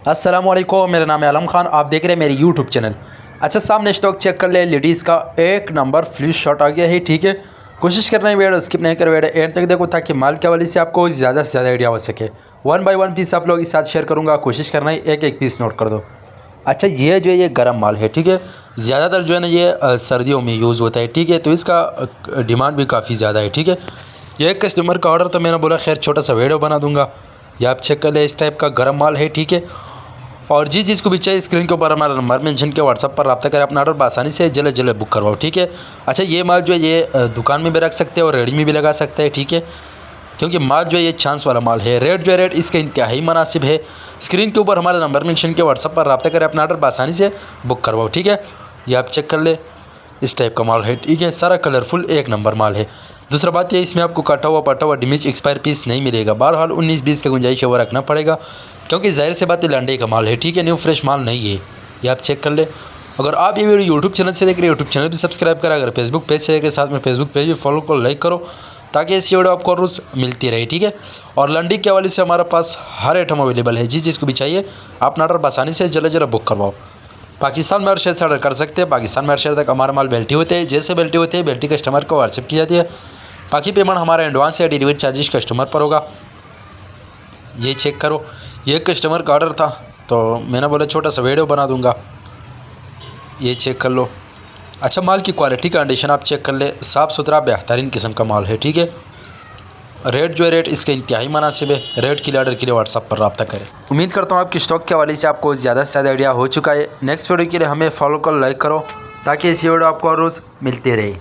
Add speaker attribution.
Speaker 1: अस्सलामुअलैकुम, मेरा नाम है आलम खान। आप देख रहे हैं मेरे यूट्यूब चैनल। अच्छा, सामने स्टॉक चेक कर ले। लेडीज़ का एक नंबर फ्लिश शॉट आ गया है। ठीक है, कोशिश करना है वीडियो स्किप नहीं कर, वीडियो एंड तक देखो ताकि माल के हवाले से आपको ज़्यादा से ज़्यादा आइडिया हो सके। 1 बाय 1 पीस आप लोग इस साथ शेयर करूँगा, कोशिश करना है एक एक पीस नोट कर दो। अच्छा, ये जो है ये गर्म माल है। ठीक है, ज़्यादातर जो है ना ये सर्दियों में यूज़ होता है। ठीक है, तो इसका डिमांड भी काफ़ी ज़्यादा है। ठीक है, ये एक कस्टमर का ऑर्डर, तो मैंने बोला खैर छोटा सा वीडियो बना दूंगा। ये आप चेक कर ले, इस टाइप का गर्म माल है। ठीक है, और जिस चीज़ को भी चाहिए स्क्रीन के ऊपर हमारा नंबर मेंशन के व्हाट्सअप पर रब्ता करें, अपना ऑर्डर आसानी से जल्द जल्द बुक करवाओ। ठीक है। अच्छा, ये माल जो है ये दुकान में भी रख सकते हैं और रेडी में भी लगा सकते हैं। ठीक है, क्योंकि माल जो है ये चांस वाला माल है। रेट जो है रेट इसका इंतहाई मुनासिब है। स्क्रीन के ऊपर हमारा नंबर मेंशन के व्हाट्सअप पर रब्ता करें, अपना ऑर्डर आसानी से बुक करवाओ। ठीक है, ये आप चेक कर ले, इस टाइप का माल है। ठीक है, सारा कलरफुल एक नंबर माल है। दूसरा बात ये, इसमें आपको काटा हुआ पाटा हुआ डैमेज एक्सपायर पीस नहीं मिलेगा। बहरहाल 19-20 की गुंजाइश है वो रखना पड़ेगा, क्योंकि जाहिर से बात है लंडे का माल है। ठीक है, न्यू फ्रेश माल नहीं है। ये आप चेक कर ले। अगर आप ये वीडियो यूट्यूब चैनल से देख रहे हैं, यूट्यूब चैनल भी सब्सक्राइब करें। अगर फेसबुक पेज से देख रहे हैं, साथ में फेसबुक पेज भी फॉलो करो, लाइक करो, ताकि ऐसी वीडियो आपको रोज़ मिलती रहे। ठीक है, और लंडी के हवाले से हमारे पास हर आइटम अवेलेबल है। जिस चीज़ को भी चाहिए अपना ऑर्डर आसानी से जल्द जल्द बुक करवाओ। पाकिस्तान में हर शहर से ऑर्डर कर सकते हैं। पाकिस्तान में हर शहर तक हमारा माल बेल्टी होते हैं। जैसे बेल्टी होते हैं, बेल्टी कस्टमर को व्हाट्सएप की जाती है। बाकी पेमेंट हमारा एडवांस या डिलीवरी चार्जेस कस्टमर पर होगा। ये चेक करो, ये कस्टमर का ऑर्डर था, तो मैंने बोला छोटा सा वीडियो बना दूंगा। ये चेक कर लो। अच्छा, माल की क्वालिटी कंडीशन आप चेक कर ले, साफ़ सुथरा बेहतरीन किस्म का माल है। ठीक है, रेट जो है रेट इसका इंतहाई मुनासिब है। रेट के लिए ऑर्डर के लिए व्हाट्सअप पर रब्ता करें। उम्मीद करता हूँ आपकी स्टॉक के हवाले से आपको ज़्यादा से ज़्यादा आइडिया हो चुका है। नेक्स्ट वीडियो के लिए हमें फॉलो करो, लाइक करो, ताकि इस वीडियो आपको रोज़ मिलती रहे।